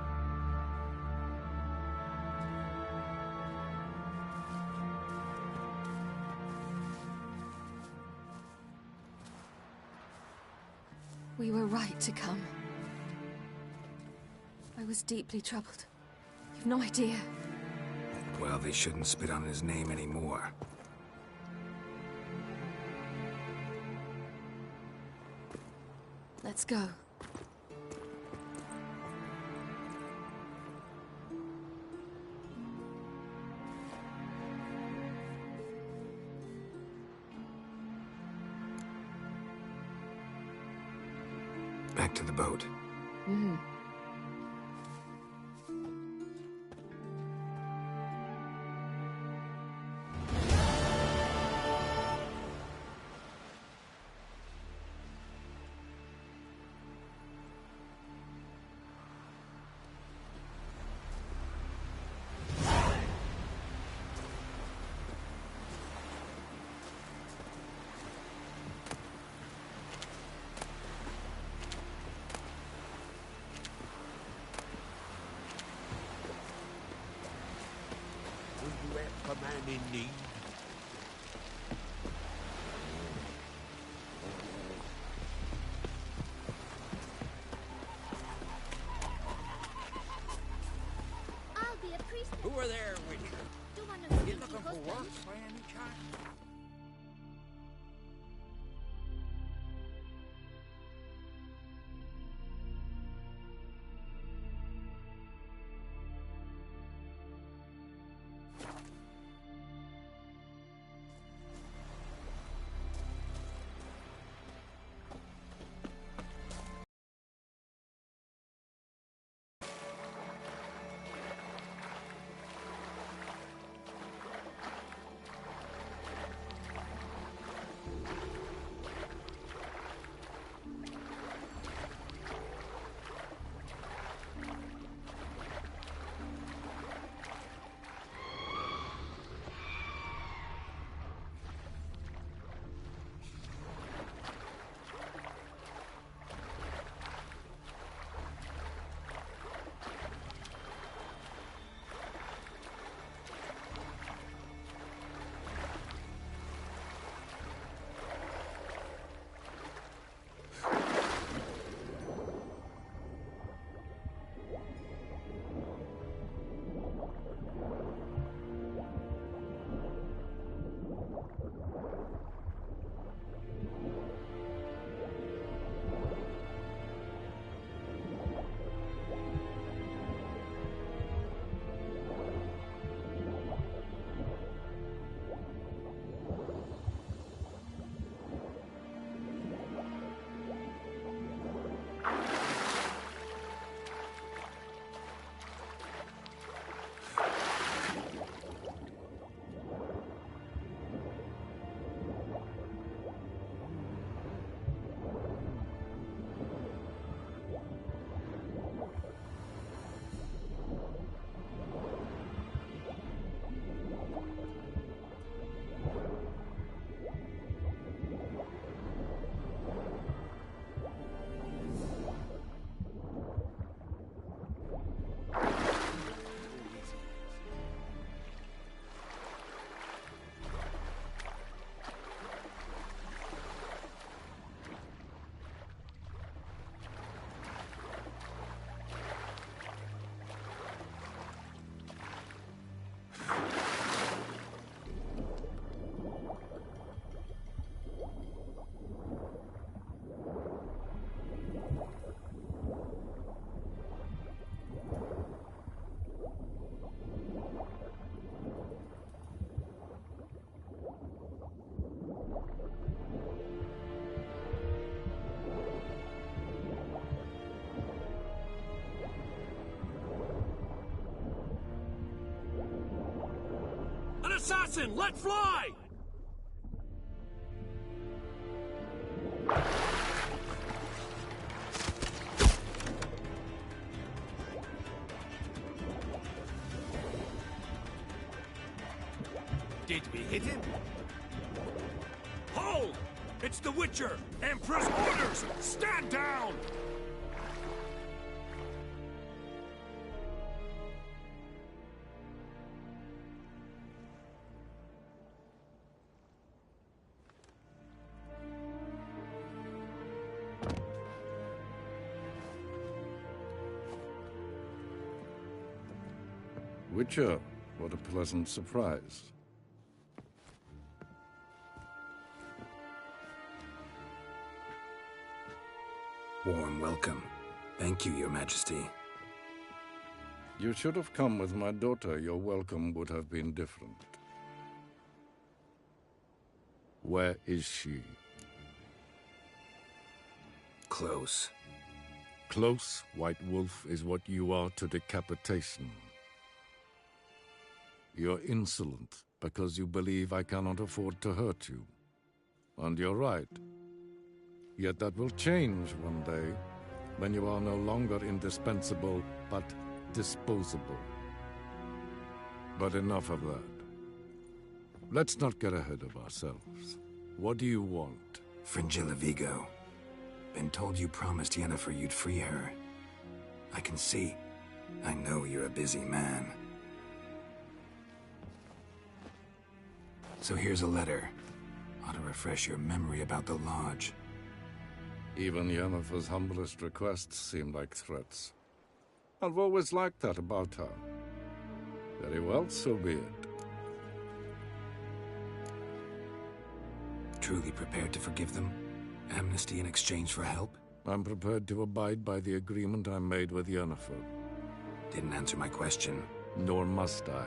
We were right to come. I was deeply troubled. You've no idea. Well, they shouldn't spit on his name anymore. Let's go. Back to the boat. Mm-hmm. A man in need. I'll be a priest. Who are there with you? Do one of You the looking for work by any chance? assassin! Let fly! Did we hit him? Hold! It's the Witcher! Emperor's orders! Stand down! Witcher, what a pleasant surprise. Warm welcome. Thank you, Your Majesty. You should have come with my daughter. Your welcome would have been different. Where is she? Close. Close, White Wolf, is what you are to decapitation. You're insolent because you believe I cannot afford to hurt you. And you're right. Yet that will change one day, when you are no longer indispensable, but disposable. But enough of that. Let's not get ahead of ourselves. What do you want? Fringilla Vigo. Been told you promised Yennefer you'd free her. I can see. I know you're a busy man. So here's a letter. Ought to refresh your memory about the Lodge. Even Yennefer's humblest requests seem like threats. I've always liked that about her. Very well, so be it. Truly prepared to forgive them? Amnesty in exchange for help? I'm prepared to abide by the agreement I made with Yennefer. Didn't answer my question. Nor must I.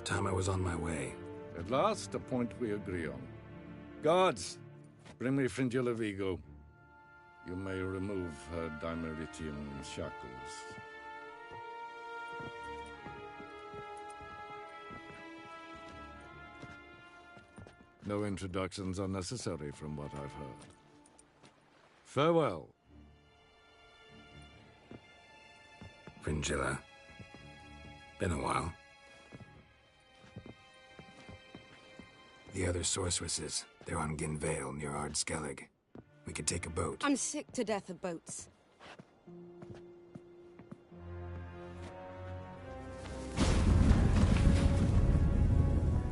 Time I was on my way. At last, a point we agree on. Guards, bring me Fringilla Vigo. You may remove her Dimeritian shackles. No introductions are necessary from what I've heard. Farewell. Fringilla. Been a while. The other sorceresses, they're on Ginvale near Ardskellig. We could take a boat. I'm sick to death of boats.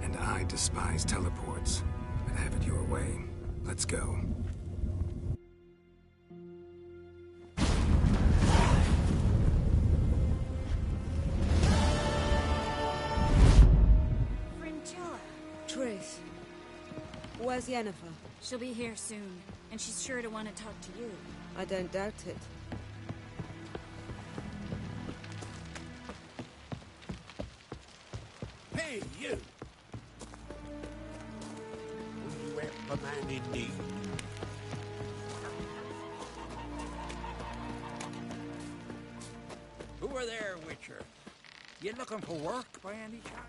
And I despise teleports. But have it your way. Let's go. Triss, where's Yennefer? She'll be here soon, and she's sure to want to talk to you. I don't doubt it. Hey, you! Will you help a man in need? Who are there, Witcher? You looking for work by any chance?